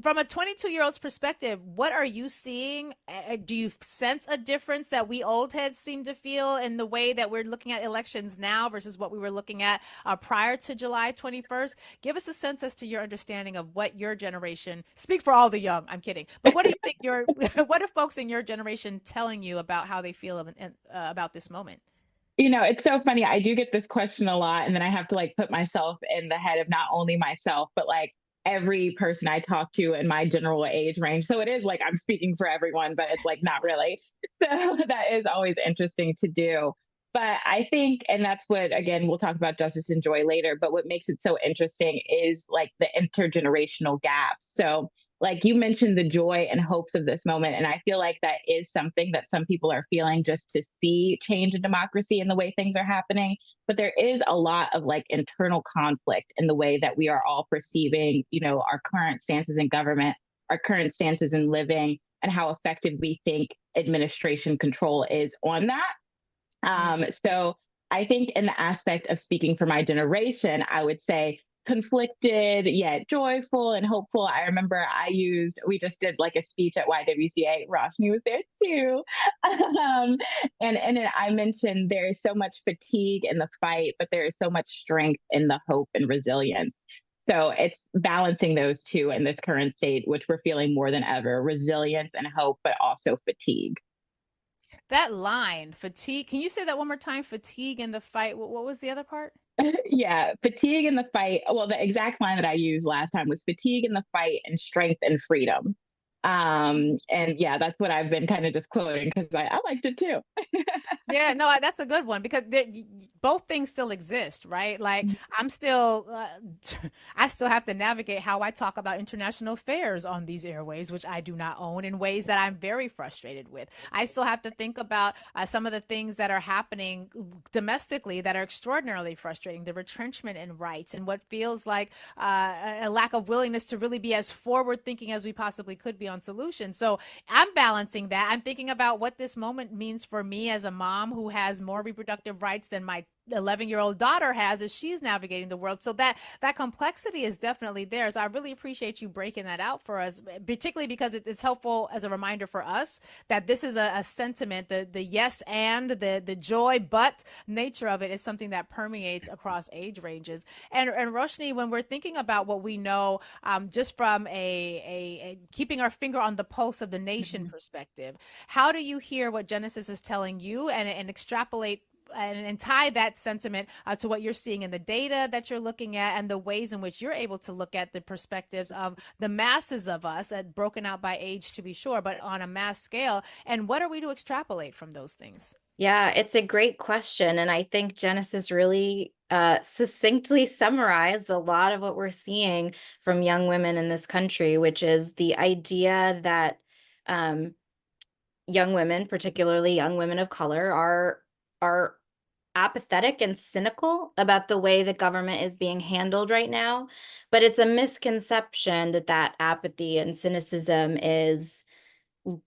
From a 22-year-old's perspective, what are you seeing? Do you sense a difference that we old heads seem to feel in the way that we're looking at elections now versus what we were looking at prior to July 21st? Give us a sense as to your understanding of what your generation, speak for all the young, I'm kidding, but what do you think what are folks in your generation telling you about how they feel about this moment? It's so funny. I do get this question a lot, and then I have to like put myself in the head of not only myself, but like every person I talk to in my general age range. So it is like I'm speaking for everyone, but it's like not really. So that is always interesting to do. But I think, and that's what, again, we'll talk about justice and joy later, but what makes it so interesting is like the intergenerational gaps. So like you mentioned the joy and hopes of this moment, and I feel like that is something that some people are feeling just to see change in democracy and the way things are happening. But there is a lot of like internal conflict in the way that we are all perceiving, our current stances in government, our current stances in living, and how effective we think administration control is on that. So I think in the aspect of speaking for my generation, I would say conflicted yet joyful and hopeful. I remember we just did like a speech at YWCA. Roshni was there too. Um, and I mentioned there is so much fatigue in the fight, but there is so much strength in the hope and resilience. So it's balancing those two in this current state, which we're feeling more than ever, resilience and hope, but also fatigue. That line, fatigue, can you say that one more time? Fatigue in the fight. What was the other part? Yeah, fatigue in the fight. Well, the exact line that I used last time was fatigue in the fight and strength and freedom. And yeah, that's what I've been kind of just quoting because I liked it too. Yeah, no, that's a good one because both things still exist, right? Like I'm still, I still have to navigate how I talk about international affairs on these airways, which I do not own, in ways that I'm very frustrated with. I still have to think about some of the things that are happening domestically that are extraordinarily frustrating, the retrenchment in rights and what feels like a lack of willingness to really be as forward thinking as we possibly could be on solutions. So I'm balancing that. I'm thinking about what this moment means for me as a mom who has more reproductive rights than my 11-year-old daughter has as she's navigating the world. So that complexity is definitely there. So I really appreciate you breaking that out for us, particularly because it's helpful as a reminder for us that this is a sentiment, the yes and the joy but nature of it is something that permeates across age ranges. And Roshni, when we're thinking about what we know, just from a keeping our finger on the pulse of the nation Mhm. perspective, how do you hear what Genesis is telling you and extrapolate and tie that sentiment to what you're seeing in the data that you're looking at and the ways in which you're able to look at the perspectives of the masses of us, broken out by age to be sure, but on a mass scale? And what are we to extrapolate from those things? Yeah, it's a great question. And I think Genesis really succinctly summarized a lot of what we're seeing from young women in this country, which is the idea that um, young women, particularly young women of color, are apathetic and cynical about the way the government is being handled right now. But it's a misconception that that apathy and cynicism is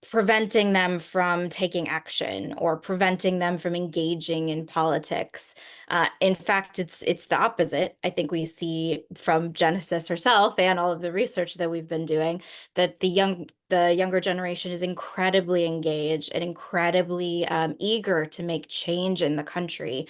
preventing them from taking action or preventing them from engaging in politics. In fact, it's the opposite. I think we see from Genesis herself and all of the research that we've been doing that the younger generation is incredibly engaged and incredibly eager to make change in the country.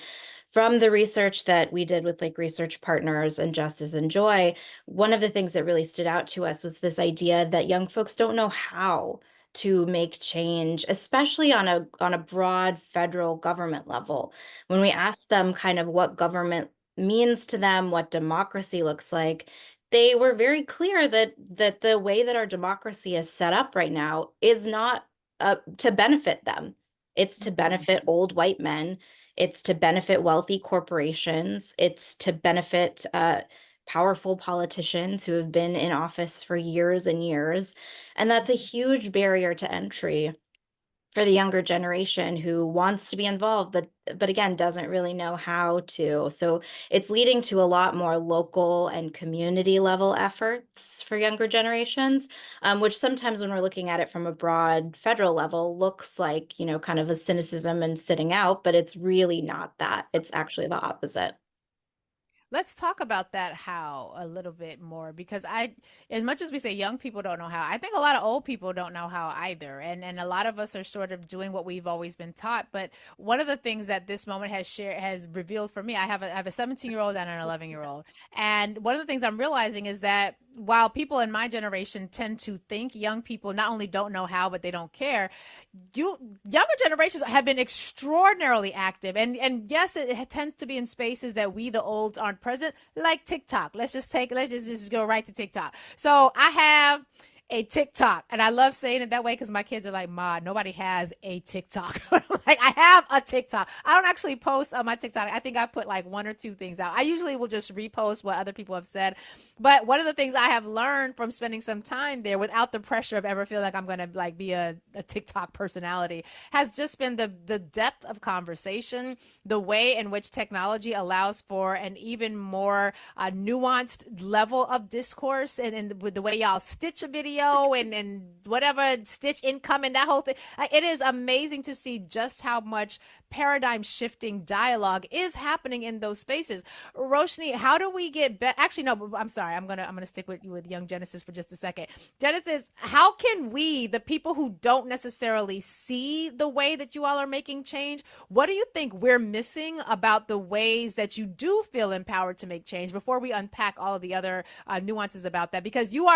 From the research that we did with like research partners and Justice and Joy, one of the things that really stood out to us was this idea that young folks don't know how to make change, especially on a broad federal government level. When we asked them kind of what government means to them, what democracy looks like, they were very clear that the way that our democracy is set up right now is not to benefit them. It's to benefit old white men. It's to benefit wealthy corporations. It's to benefit powerful politicians who have been in office for years and years. And that's a huge barrier to entry for the younger generation who wants to be involved, but again, doesn't really know how to. So it's leading to a lot more local and community level efforts for younger generations, which sometimes when we're looking at it from a broad federal level looks like, kind of a cynicism and sitting out, but it's really not that. It's actually the opposite. Let's talk about that how a little bit more, because as much as we say young people don't know how, I think a lot of old people don't know how either. And a lot of us are sort of doing what we've always been taught. But one of the things that this moment has revealed for me, I have a 17-year-old and an 11-year-old. And one of the things I'm realizing is that while people in my generation tend to think young people not only don't know how, but they don't care, younger generations have been extraordinarily active, and yes, it tends to be in spaces that we the olds aren't present, like TikTok. Let's just go right to TikTok. So I have a TikTok, and I love saying it that way because my kids are like, "Ma, nobody has a TikTok." Like, I have a TikTok. I don't actually post on my TikTok. I think I put like one or two things out. I usually will just repost what other people have said. But one of the things I have learned from spending some time there, without the pressure of ever feeling like I'm going to like be a TikTok personality, has just been the depth of conversation, the way in which technology allows for an even more nuanced level of discourse, and with the way y'all stitch a video and whatever, stitch income and that whole thing. It is amazing to see just how much paradigm shifting dialogue is happening in those spaces. Roshni, how do we get better? Actually, no, I'm sorry. I'm gonna stick with young Genesis for just a second. Genesis, how can we, the people who don't necessarily see the way that you all are making change, what do you think we're missing about the ways that you do feel empowered to make change, before we unpack all of the other nuances about that? Because you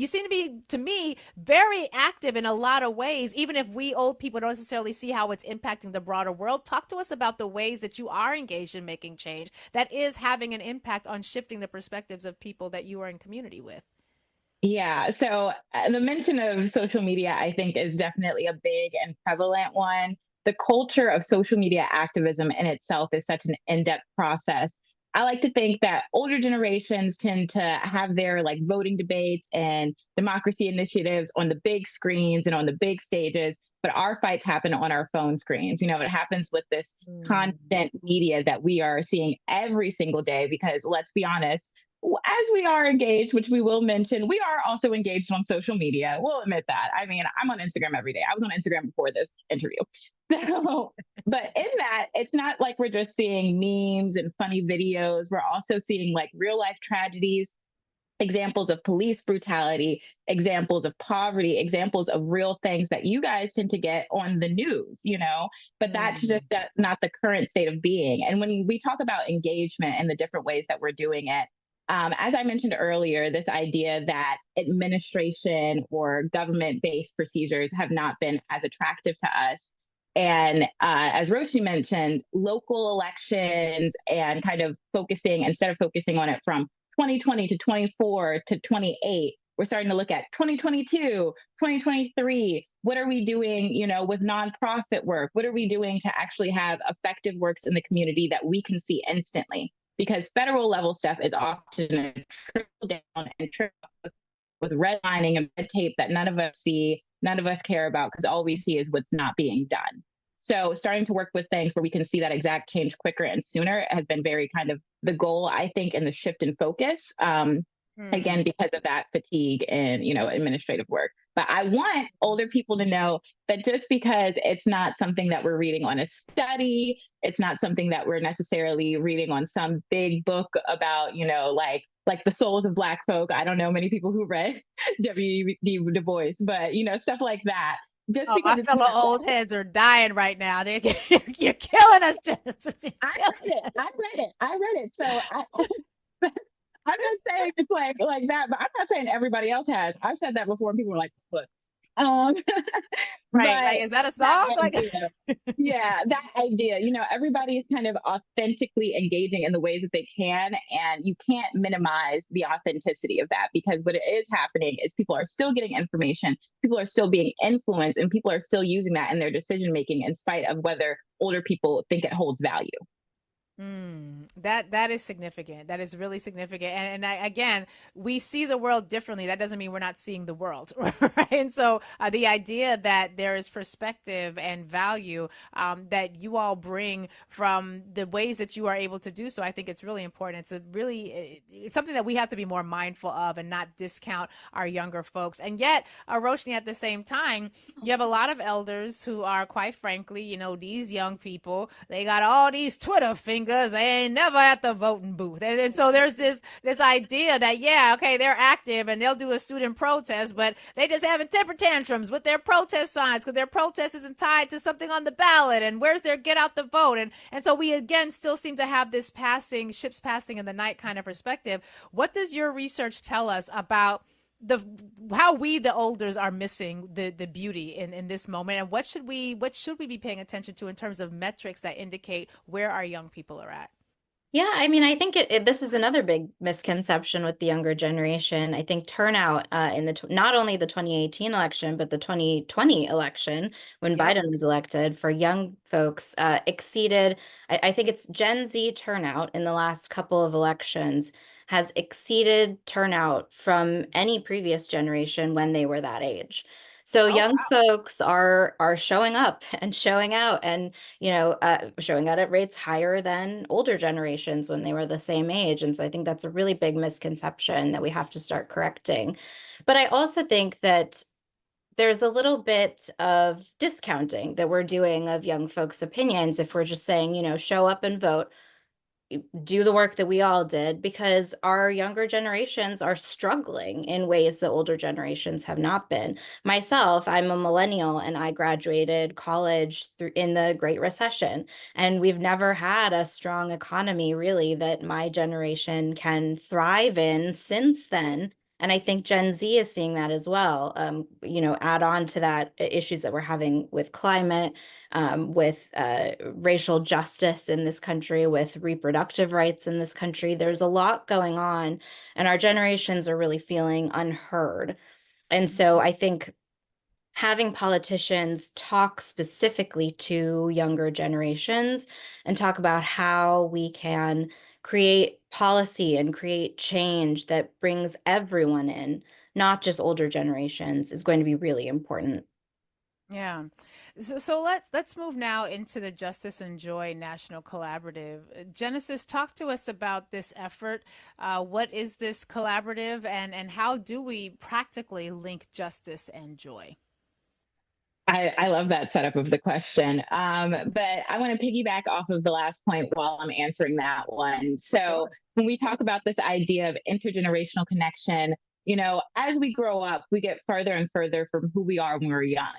seem to be, to me, very active in a lot of ways, even if we old people don't necessarily see how it's impacting the broader world. Talk to us about the ways that you are engaged in making change that is having an impact on shifting the perspectives of people that you are in community with. Yeah. So the mention of social media, I think, is definitely a big and prevalent one. The culture of social media activism in itself is such an in-depth process. I like to think that older generations tend to have their like voting debates and democracy initiatives on the big screens and on the big stages, but our fights happen on our phone screens. It happens with this constant media that we are seeing every single day, because let's be honest, as we are engaged, which we will mention, we are also engaged on social media. We'll admit that. I mean, I'm on Instagram every day. I was on Instagram before this interview. So, but in that, it's not like we're just seeing memes and funny videos. We're also seeing like real life tragedies, examples of police brutality, examples of poverty, examples of real things that you guys tend to get on the news. But that's just not the current state of being. And when we talk about engagement and the different ways that we're doing it, as I mentioned earlier, this idea that administration or government based procedures have not been as attractive to us. And as Roshni mentioned, local elections and kind of instead of focusing on it from 2020 to 24 to 28, we're starting to look at 2022, 2023. What are we doing, with nonprofit work? What are we doing to actually have effective works in the community that we can see instantly? Because federal level stuff is often a trickle down and trickle with redlining and red tape that none of us see, none of us care about, because all we see is what's not being done. So starting to work with things where we can see that exact change quicker and sooner has been very kind of the goal, I think, in the shift in focus. Again, because of that fatigue and, administrative work. But I want older people to know that just because it's not something that we're reading on a study, it's not something that we're necessarily reading on some big book about, like the souls of Black folk. I don't know many people who read W.D. Du Bois, but, stuff like that. Just Oh, because my fellow old heads are dying right now. You're killing us, Genesis. I read it. So I'm not saying it's like that, but I'm not saying everybody else has. I've said that before, and people were like, "What?" Um, Right? Like, is that a song? Like, yeah, that idea. Everybody is kind of authentically engaging in the ways that they can, and you can't minimize the authenticity of that, because what is happening is people are still getting information, people are still being influenced, and people are still using that in their decision making, in spite of whether older people think it holds value. That is significant. That is really significant. And again, we see the world differently. That doesn't mean we're not seeing the world, right? And so the idea that there is perspective and value that you all bring from the ways that you are able to do so, I think it's really important. It's something that we have to be more mindful of and not discount our younger folks. And yet, Roshni, at the same time, you have a lot of elders who are, quite frankly, these young people, they got all these Twitter fingers because they ain't never at the voting booth. And so there's this idea that, yeah, okay, they're active and they'll do a student protest, but they just having temper tantrums with their protest signs because their protest isn't tied to something on the ballot. And where's their get out the vote? And so we again still seem to have this ships passing in the night kind of perspective. What does your research tell us about how we the elders are missing the beauty in this moment, and what should we be paying attention to in terms of metrics that indicate where our young people are at? Yeah, I mean, I think this is another big misconception with the younger generation. I think turnout in not only the 2018 election, but the 2020 election when Yep. Biden was elected for young folks exceeded, I think it's Gen Z turnout in the last couple of elections has exceeded turnout from any previous generation when they were that age. So Oh, young folks are showing up and showing out and showing out at rates higher than older generations when they were the same age. And so I think that's a really big misconception that we have to start correcting. But I also think that there's a little bit of discounting that we're doing of young folks' opinions if we're just saying, show up and vote, do the work that we all did, because our younger generations are struggling in ways that older generations have not been. Myself, I'm a millennial and I graduated college in the Great Recession, and we've never had a strong economy really that my generation can thrive in since then. And I think Gen Z is seeing that as well. Add on to that issues that we're having with climate, with racial justice in this country, with reproductive rights in this country. There's a lot going on, and our generations are really feeling unheard. And so I think having politicians talk specifically to younger generations and talk about how we can create policy and create change that brings everyone in, not just older generations, is going to be really important. yeah. So let's move now into the Justice and Joy National Collaborative. Genesis, talk to us about this effort. What is this collaborative, and how do we practically link justice and joy? I love that setup of the question. But I want to piggyback off of the last point while I'm answering that one. So Sure. when we talk about this idea of intergenerational connection, as we grow up, we get further and further from who we are when we're young.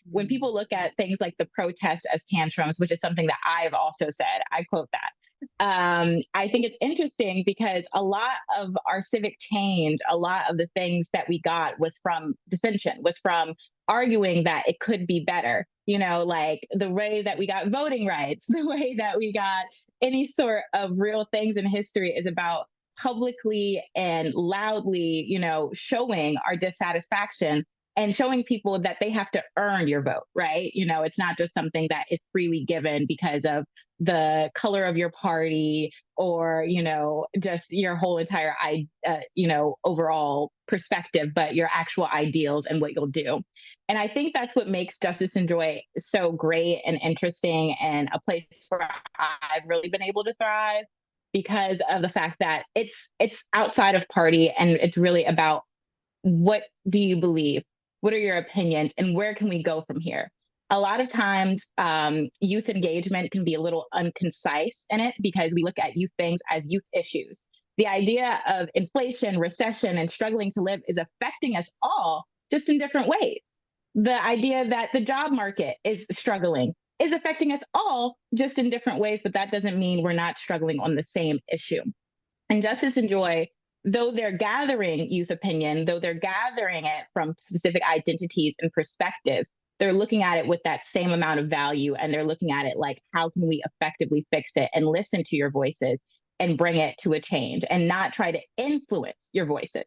When people look at things like the protest as tantrums, which is something that I've also said, I quote that. I think it's interesting because a lot of our civic change, a lot of the things that we got was from dissension, was from arguing that it could be better, like the way that we got voting rights, the way that we got any sort of real things in history is about publicly and loudly, showing our dissatisfaction and showing people that they have to earn your vote, right? It's not just something that is freely given because of the color of your party or, just your whole entire, overall perspective, but your actual ideals and what you'll do. And I think that's what makes Justice and Joy so great and interesting and a place where I've really been able to thrive because of the fact that it's outside of party and it's really about what do you believe? What are your opinions? And where can we go from here? A lot of times, youth engagement can be a little unconcise in it because we look at youth things as youth issues. The idea of inflation, recession, and struggling to live is affecting us all just in different ways. The idea that the job market is struggling is affecting us all just in different ways, but that doesn't mean we're not struggling on the same issue. And Justice and Joy, though they're gathering youth opinion, though they're gathering it from specific identities and perspectives, they're looking at it with that same amount of value. And they're looking at it like, how can we effectively fix it and listen to your voices and bring it to a change and not try to influence your voices?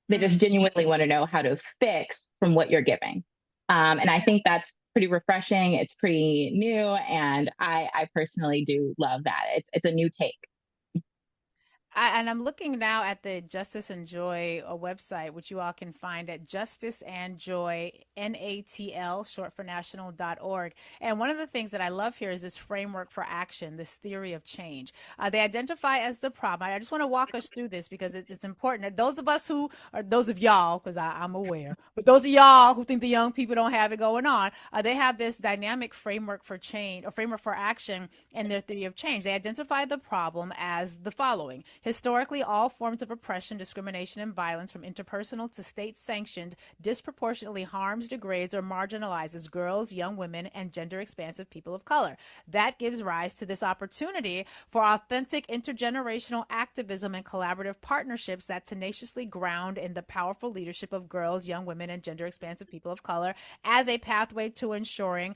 They just genuinely want to know how to fix from what you're giving. And I think that's pretty refreshing. It's pretty new. And I personally do love that. It's a new take. And I'm looking now at the Justice and Joy website, which you all can find at Justice and Joy, NATL, short for national.org. And one of the things that I love here is this framework for action, this theory of change. They identify as the problem. I just want to walk us through this because it's important. Those of us who, or those of y'all, because I'm aware, but those of y'all who think the young people don't have it going on, they have this dynamic framework for change, or framework for action in their theory of change. They identify the problem as the following. Historically, all forms of oppression, discrimination, and violence, from interpersonal to state-sanctioned, disproportionately harms, degrades, or marginalizes girls, young women, and gender-expansive people of color. That gives rise to this opportunity for authentic intergenerational activism and collaborative partnerships that tenaciously ground in the powerful leadership of girls, young women, and gender-expansive people of color as a pathway to enduring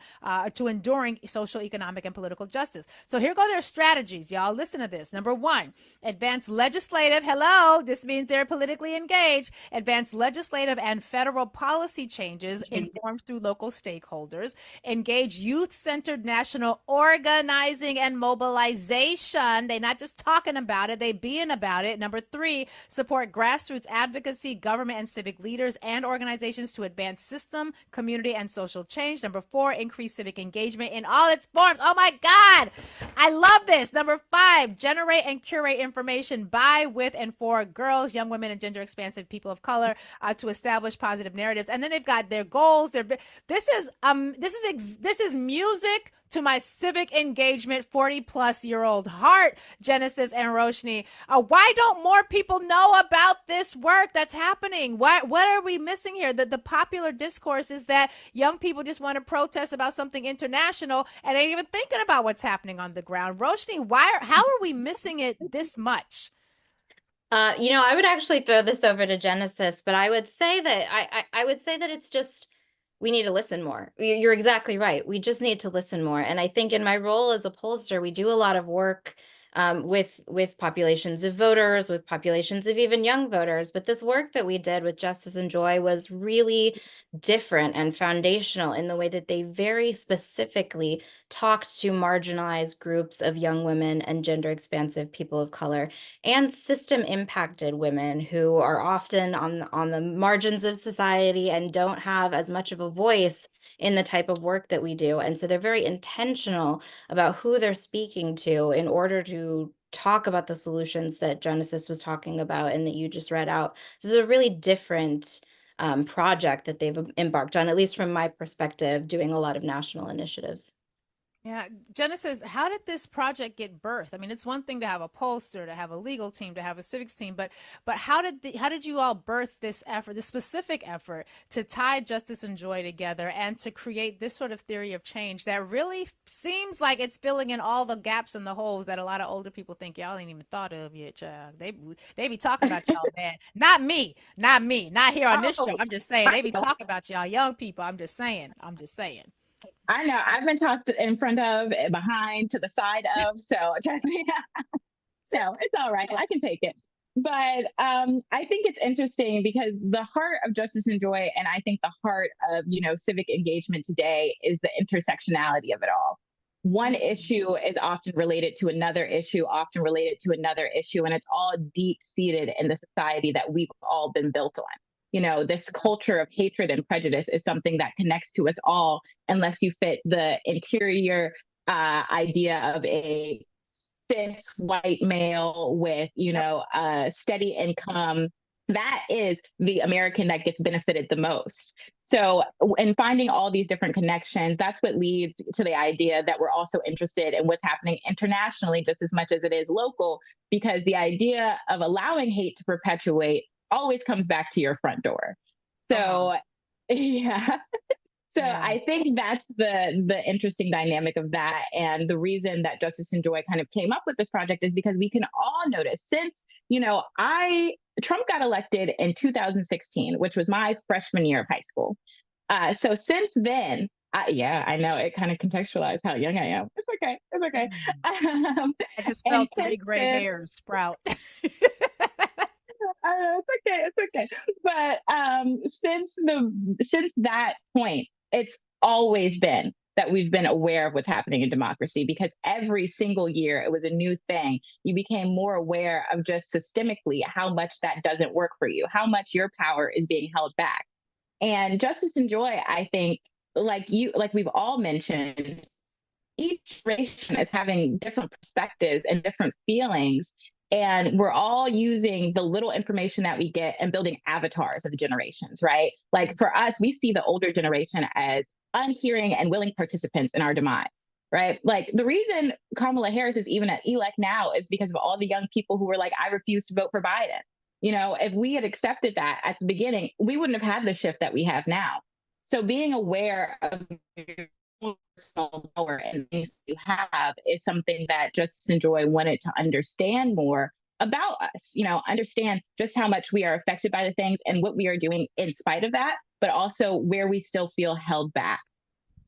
social, economic, and political justice. So here go their strategies, y'all. Listen to this. Number one, advance legislative. Hello, this means they're politically engaged. Advance legislative and federal policy changes informed through local stakeholders. Engage youth-centered national organizing and mobilization. They're not just talking about it, they being about it. Number three, support grassroots advocacy, government and civic leaders and organizations to advance system, community, and social change. Number four, increase civic engagement in all its forms. Oh my God, I love this. Number five, generate and curate information by, with, and for girls, young women, and gender expansive people of color to establish positive narratives. And then they've got their goals. This is music to my civic engagement 40-plus-year-old heart, Genesis and Roshni. Why don't more people know about this work that's happening? What are we missing here? The popular discourse is that young people just want to protest about something international and ain't even thinking about what's happening on the ground. Roshni, how are we missing it this much? I would actually throw this over to Genesis, but I would say that I would say that it's just, we need to listen more. You're exactly right. We just need to listen more. And I think in my role as a pollster, we do a lot of work with populations of voters, with populations of even young voters. But this work that we did with Justice and Joy was really different and foundational in the way that they very specifically talked to marginalized groups of young women and gender expansive people of color and system impacted women who are often on the margins of society and don't have as much of a voice in the type of work that we do. And so they're very intentional about who they're speaking to in order to talk about the solutions that Genesis was talking about and that you just read out. This is a really different project that they've embarked on, at least from my perspective, doing a lot of national initiatives. Yeah, Genesis, how did this project get birthed? I mean, it's one thing to have a pollster, to have a legal team, to have a civics team, but how did you all birth this effort, this specific effort to tie Justice and Joy together and to create this sort of theory of change that really seems like it's filling in all the gaps and the holes that a lot of older people think y'all ain't even thought of yet, child. They be talking about y'all, man. Not me, not here on this show. I'm just saying they be talking about y'all young people. I'm just saying. I know. I've been talked in front of, behind, to the side of. So trust me. No, it's all right. I can take it. But I think it's interesting because the heart of Justice and Joy, and I think the heart of civic engagement today, is the intersectionality of it all. One issue is often related to another issue, and it's all deep seated in the society that we've all been built on. This culture of hatred and prejudice is something that connects to us all, unless you fit the interior idea of a cis white male with, a steady income. That is the American that gets benefited the most. So in finding all these different connections, that's what leads to the idea that we're also interested in what's happening internationally just as much as it is local, because the idea of allowing hate to perpetuate always comes back to your front door. So, yeah. So yeah. I think that's the interesting dynamic of that. And the reason that Justice and Joy kind of came up with this project is because we can all notice since, Trump got elected in 2016, which was my freshman year of high school. So since then, I know it kind of contextualized how young I am. It's okay. I just felt 3 gray hairs sprout. It's okay. But since that point, it's always been that we've been aware of what's happening in democracy, because every single year it was a new thing. You became more aware of just systemically how much that doesn't work for you, how much your power is being held back. And justice and joy, I think, like we've all mentioned, each generation is having different perspectives and different feelings. And we're all using the little information that we get and building avatars of the generations, right? Like for us, we see the older generation as unhearing and willing participants in our demise, right? Like the reason Kamala Harris is even at elect now is because of all the young people who were like, I refuse to vote for Biden. You know, if we had accepted that at the beginning, we wouldn't have had the shift that we have now. So being aware of personal power and things you have is something that Justice and Joy wanted to understand more about us, you know, understand just how much we are affected by the things and what we are doing in spite of that, but also where we still feel held back.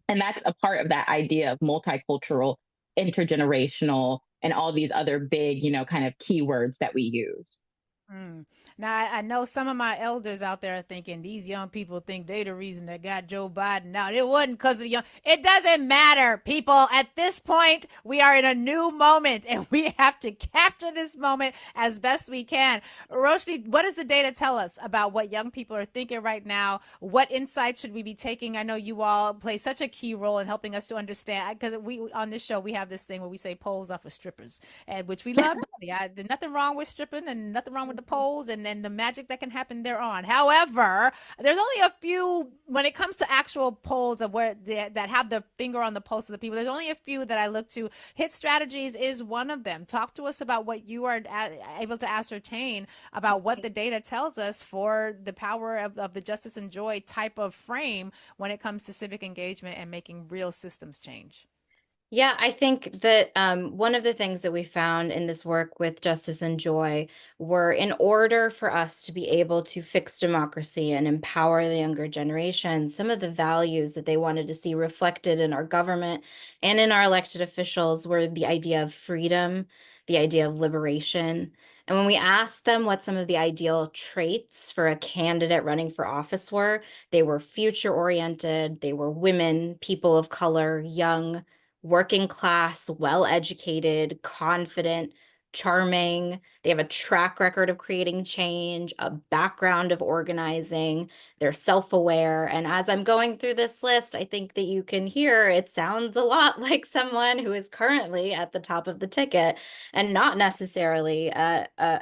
And that's a part of that idea of multicultural, intergenerational, and all these other big, you know, kind of keywords that we use. Mm. Now, I know some of my elders out there are thinking these young people think they the reason that got Joe Biden out. It wasn't because of the young. It doesn't matter, people. At this point, we are in a new moment, and we have to capture this moment as best we can. Roshni, what does the data tell us about what young people are thinking right now? What insights should we be taking? I know you all play such a key role in helping us to understand, because we on this show we have this thing where we say polls are for strippers, and which we love. Yeah, there's nothing wrong with stripping, and nothing wrong with the polls and the magic that can happen thereon. However, there's only a few when it comes to actual polls of where that have the finger on the pulse of the people. There's only a few that I look to. Hit Strategies is one of them. Talk to us about what you are able to ascertain about what the data tells us for the power of the justice and joy type of frame when it comes to civic engagement and making real systems change. Yeah, I think that one of the things that we found in this work with Justice and Joy were, in order for us to be able to fix democracy and empower the younger generation, some of the values that they wanted to see reflected in our government and in our elected officials were the idea of freedom, the idea of liberation. And when we asked them what some of the ideal traits for a candidate running for office were, they were future oriented, they were women, people of color, young, working class, well-educated, confident, charming. They have a track record of creating change, a background of organizing. They're self-aware. And as I'm going through this list, I think that you can hear it sounds a lot like someone who is currently at the top of the ticket, and not necessarily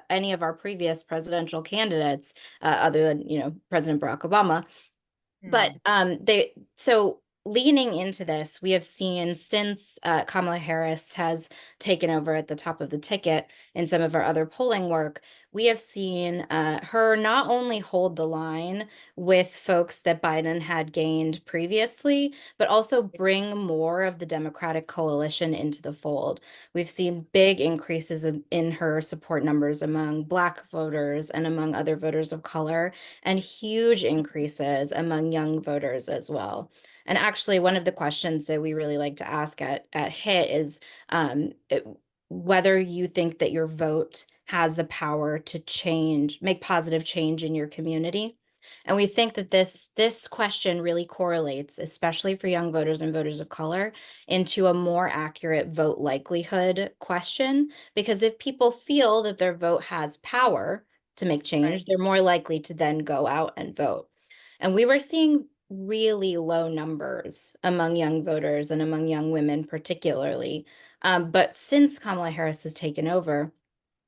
any of our previous presidential candidates, other than, you know, President Barack Obama. But so leaning into this, we have seen since Kamala Harris has taken over at the top of the ticket in some of our other polling work, we have seen her not only hold the line with folks that Biden had gained previously, but also bring more of the Democratic coalition into the fold. We've seen big increases in her support numbers among Black voters and among other voters of color, and huge increases among young voters as well. And actually, one of the questions that we really like to ask at HIT is whether you think that your vote has the power to change, make positive change in your community. And we think that this question really correlates, especially for young voters and voters of color, into a more accurate vote likelihood question. Because if people feel that their vote has power to make change, they're more likely to then go out and vote. And we were seeing really low numbers among young voters and among young women particularly. But since Kamala Harris has taken over,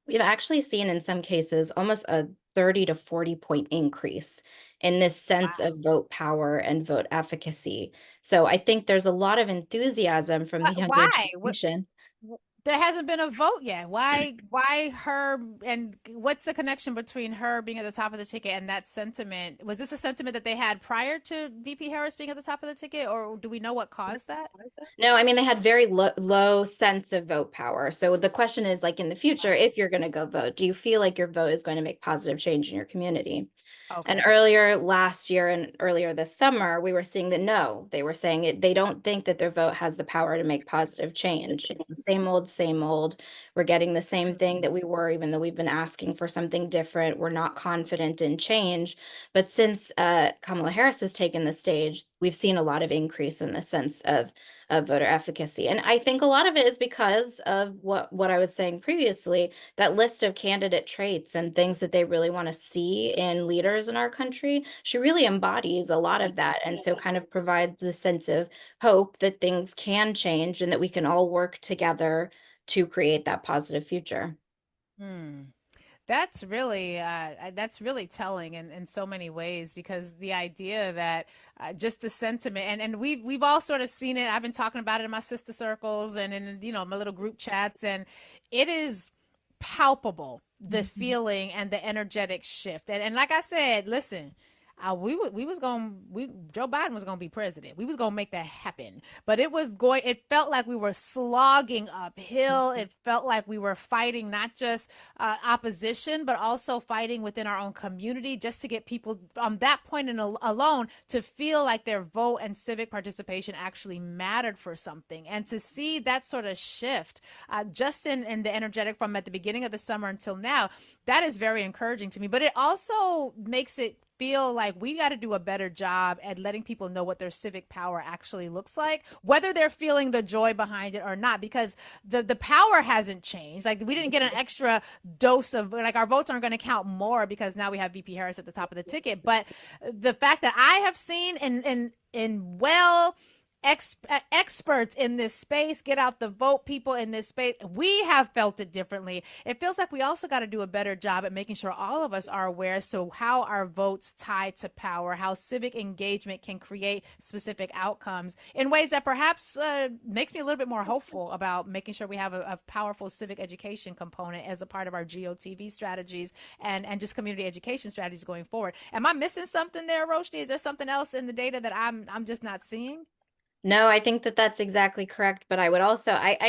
we've actually seen in some cases almost a 30 to 40 point increase in this sense of vote power and vote efficacy. So I think there's a lot of enthusiasm from the younger Why? generation. There hasn't been a vote yet. Why her, and what's the connection between her being at the top of the ticket and that sentiment? Was this a sentiment that they had prior to VP Harris being at the top of the ticket, or do we know what caused that? No, I mean, they had very low sense of vote power. So the question is, like, in the future, if you're going to go vote, do you feel like your vote is going to make positive change in your community? And Okay. earlier last year and earlier this summer, we were seeing that no, they were saying it, they don't think that their vote has the power to make positive change. It's the same old. We're getting the same thing that we were, even though we've been asking for something different. We're not confident in change. But since Kamala Harris has taken the stage, we've seen a lot of increase in the sense of voter efficacy. And I think a lot of it is because of what I was saying previously, that list of candidate traits and things that they really want to see in leaders in our country. She really embodies a lot of that. And so kind of provides the sense of hope that things can change and that we can all work together to create that positive future. Hmm. That's really telling in so many ways, because the idea that just the sentiment, and we've all sort of seen it. I've been talking about it in my sister circles and in my little group chats, and it is palpable, the feeling and the energetic shift. And like I said, listen, Joe Biden was going to be president. We was going to make that happen. But it felt like we were slogging uphill. It felt like we were fighting not just opposition, but also fighting within our own community, just to get people on that point alone to feel like their vote and civic participation actually mattered for something. And to see that sort of shift just in the energetic from at the beginning of the summer until now, that is very encouraging to me. But it also makes it feel like we got to do a better job at letting people know what their civic power actually looks like, whether they're feeling the joy behind it or not, because the power hasn't changed. Like, we didn't get an extra dose of, like, our votes aren't going to count more because now we have VP Harris at the top of the ticket. But the fact that I have seen in experts in this space get out the vote, people in this space, we have felt it differently. It feels like we also got to do a better job at making sure all of us are aware, so how our votes tie to power, how civic engagement can create specific outcomes in ways that perhaps makes me a little bit more hopeful about making sure we have a powerful civic education component as a part of our GOTV strategies and just community education strategies going forward. Am I missing something there, Roshni? Is there something else in the data that I'm just not seeing? No, I think that that's exactly correct. But I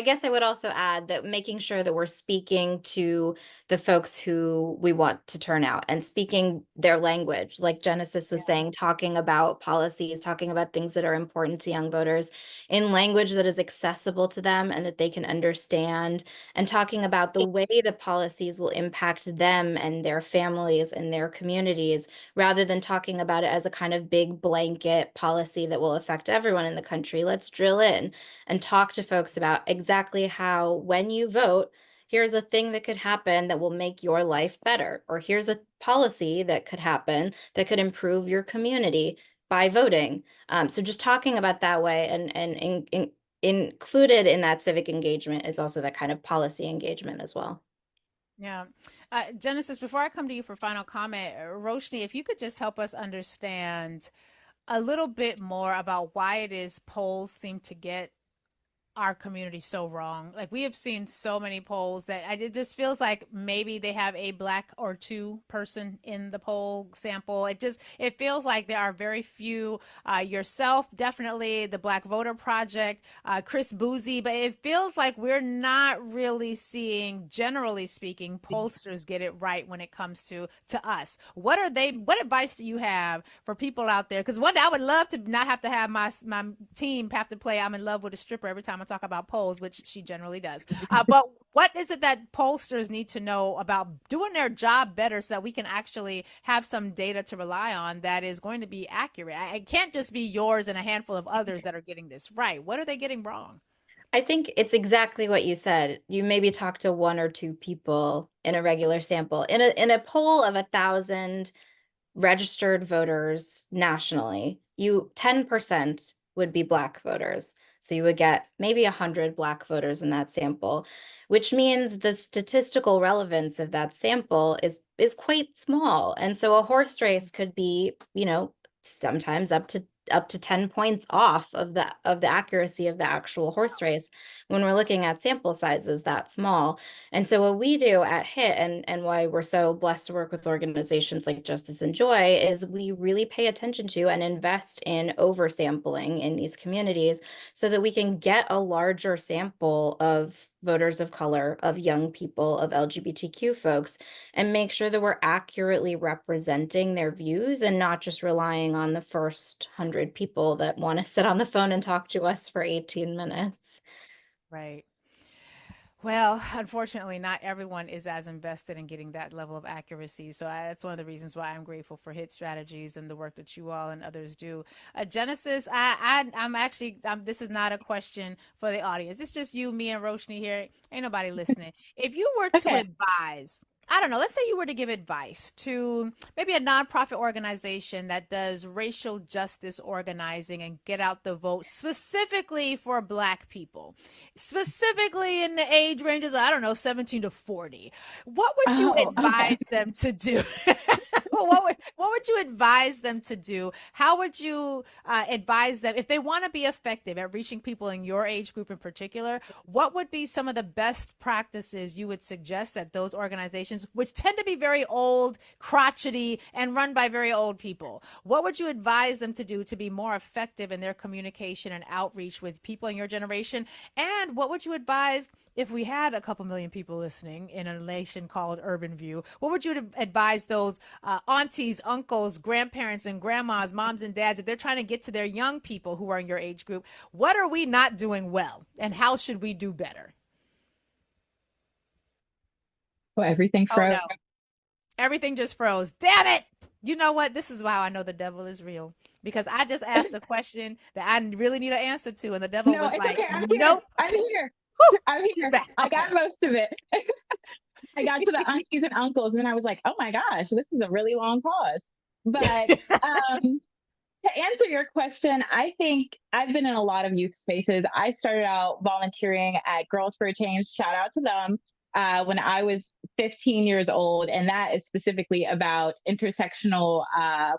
guess I would also add that making sure that we're speaking to the folks who we want to turn out and speaking their language, like Genesis was saying, talking about policies, talking about things that are important to young voters in language that is accessible to them and that they can understand, and talking about the way the policies will impact them and their families and their communities, rather than talking about it as a kind of big blanket policy that will affect everyone in the country. Let's drill in and talk to folks about exactly how, when you vote, here's a thing that could happen that will make your life better, or here's a policy that could happen that could improve your community by voting. So just talking about that way, and included in that civic engagement is also that kind of policy engagement as well. Yeah. Genesis, before I come to you for final comment, Roshni, if you could just help us understand a little bit more about why it is polls seem to get our community so wrong. Like, we have seen so many polls that it just feels like maybe they have a Black or two person in the poll sample. It feels like there are very few. Yourself, definitely, the Black Voter Project, Chris Boozy, but it feels like we're not really seeing, generally speaking, pollsters get it right when it comes to us. What advice do you have for people out there? Because one day I would love to not have to have my team have to play I'm in love with a stripper every time I talk about polls, which she generally does. But what is it that pollsters need to know about doing their job better so that we can actually have some data to rely on that is going to be accurate? It can't just be yours and a handful of others that are getting this right. What are they getting wrong? I think it's exactly what you said. You maybe talk to one or two people in a regular sample. In a poll of 1,000 registered voters nationally, 10% would be Black voters. So you would get maybe 100 Black voters in that sample, which means the statistical relevance of that sample is quite small. And so a horse race could be, sometimes up to 10 points off of the accuracy of the actual horse race when we're looking at sample sizes that small. And so what we do at HIT, and why we're so blessed to work with organizations like Justice and Joy, is we really pay attention to and invest in oversampling in these communities so that we can get a larger sample of voters of color, of young people, of LGBTQ folks, and make sure that we're accurately representing their views and not just relying on the first 100 people that want to sit on the phone and talk to us for 18 minutes. Right. Well, unfortunately, not everyone is as invested in getting that level of accuracy. So that's one of the reasons why I'm grateful for hit strategies and the work that you all and others do. Genesis, I'm actually, this is not a question for the audience. It's just you, me, and Roshni here. Ain't nobody listening. If you were to Okay. advise, I don't know, let's say you were to give advice to maybe a nonprofit organization that does racial justice organizing and get out the vote specifically for Black people, specifically in the age ranges, I don't know, 17 to 40. What would you Oh, okay. advise them to do? What would you advise them to do? How would you advise them if they want to be effective at reaching people in your age group in particular? What would be some of the best practices you would suggest at those organizations, which tend to be very old, crotchety, and run by very old people? What would you advise them to do to be more effective in their communication and outreach with people in your generation? And what would you advise if we had a couple million people listening in a nation called Urban View? What would you advise those aunties, uncles, grandparents, and grandmas, moms and dads, if they're trying to get to their young people who are in your age group? What are we not doing well, and how should we do better? Well, everything Oh froze. no, everything just froze. Damn it! You know what? This is how I know the devil is real, because I just asked a question that I really need an answer to, and the devil No, was it's like, okay. I'm here. "Nope." I'm here. Whew, I'm she's here. back. I Okay. got most of it. I got to the aunties and uncles, and then I was like, oh my gosh, this is a really long pause. But to answer your question, I think I've been in a lot of youth spaces. I started out volunteering at Girls for a Change. Shout out to them. When I was 15 years old, and that is specifically about intersectional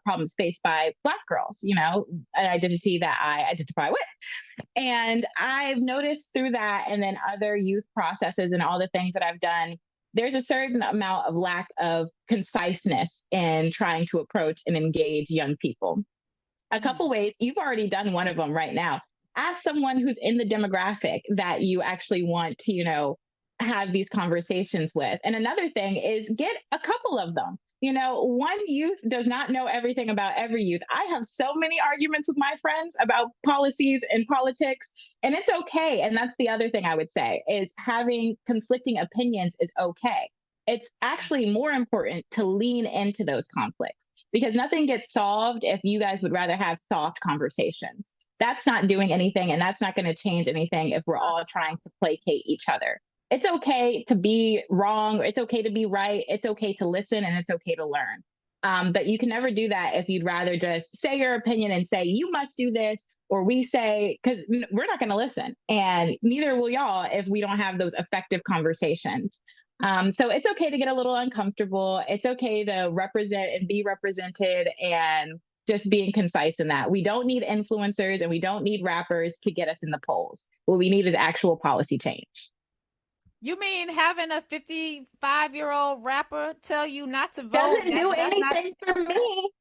problems faced by Black girls, an identity that I identify with. And I've noticed through that, and then other youth processes and all the things that I've done, there's a certain amount of lack of conciseness in trying to approach and engage young people. A couple ways, you've already done one of them right now. Ask someone who's in the demographic that you actually want to, have these conversations with. And another thing is get a couple of them. One youth does not know everything about every youth. I have so many arguments with my friends about policies and politics, and it's okay. And that's the other thing I would say is having conflicting opinions is okay. It's actually more important to lean into those conflicts because nothing gets solved if you guys would rather have soft conversations. That's not doing anything, and that's not going to change anything if we're all trying to placate each other. It's okay to be wrong. It's okay to be right. It's okay to listen, and it's okay to learn. But you can never do that if you'd rather just say your opinion and say, you must do this, or we say, because we're not going to listen. And neither will y'all if we don't have those effective conversations. So it's okay to get a little uncomfortable. It's okay to represent and be represented and just being concise in that. We don't need influencers and we don't need rappers to get us in the polls. What we need is actual policy change. You mean having a 55-year-old rapper tell you not to vote? Doesn't do That's not. anything for me.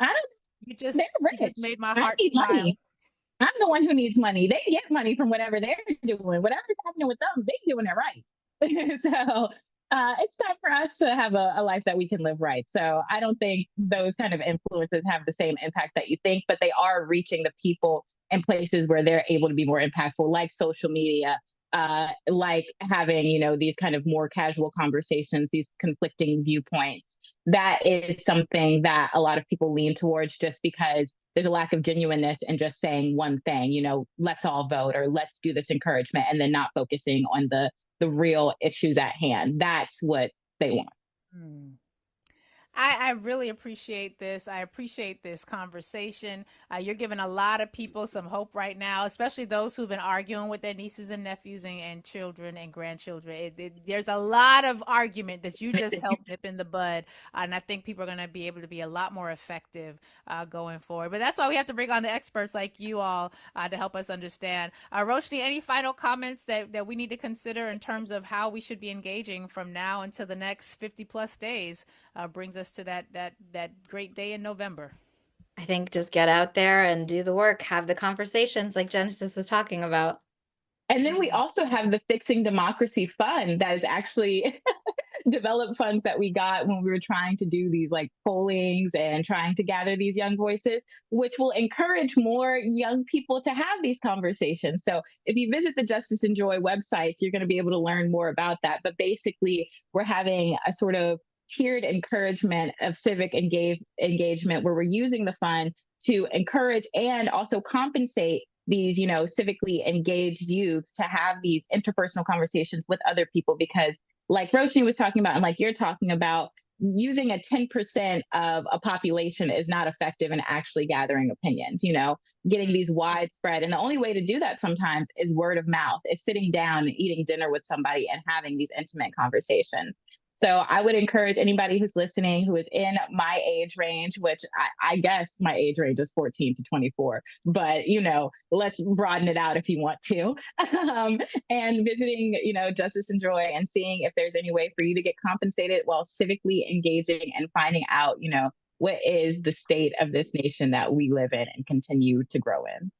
I don't, You they're just rich. made my I heart need smile. money. I'm the one who needs money. They get money from whatever they're doing. Whatever's happening with them, they're doing it right. So it's time for us to have a life that we can live right. So I don't think those kind of influences have the same impact that you think, but they are reaching the people in places where they're able to be more impactful, like social media, like having, these kind of more casual conversations, these conflicting viewpoints. That is something that a lot of people lean towards just because there's a lack of genuineness in just saying one thing, let's all vote or let's do this encouragement and then not focusing on the real issues at hand. That's what they want. Hmm. I really appreciate this. I appreciate this conversation. You're giving a lot of people some hope right now, especially those who've been arguing with their nieces and nephews and children and grandchildren. There's a lot of argument that you just helped nip in the bud. And I think people are going to be able to be a lot more effective going forward. But that's why we have to bring on the experts like you all to help us understand. Roshni, any final comments that we need to consider in terms of how we should be engaging from now until the next 50 plus days brings us to that great day in November? I think just get out there and do the work, have the conversations like Genesis was talking about. And then we also have the Fixing Democracy Fund that is actually developed funds that we got when we were trying to do these like pollings and trying to gather these young voices, which will encourage more young people to have these conversations. So if you visit the Justice and Joy websites, you're going to be able to learn more about that. But basically, we're having a sort of tiered encouragement of civic engagement where we're using the fund to encourage and also compensate these, civically engaged youth to have these interpersonal conversations with other people. Because like Roshni was talking about, and like you're talking about, using a 10% of a population is not effective in actually gathering opinions, getting these widespread. And the only way to do that sometimes is word of mouth, is sitting down and eating dinner with somebody and having these intimate conversations. So I would encourage anybody who's listening who is in my age range, which I guess my age range is 14 to 24, but let's broaden it out if you want to. And visiting, Justice and Joy and seeing if there's any way for you to get compensated while civically engaging and finding out, what is the state of this nation that we live in and continue to grow in.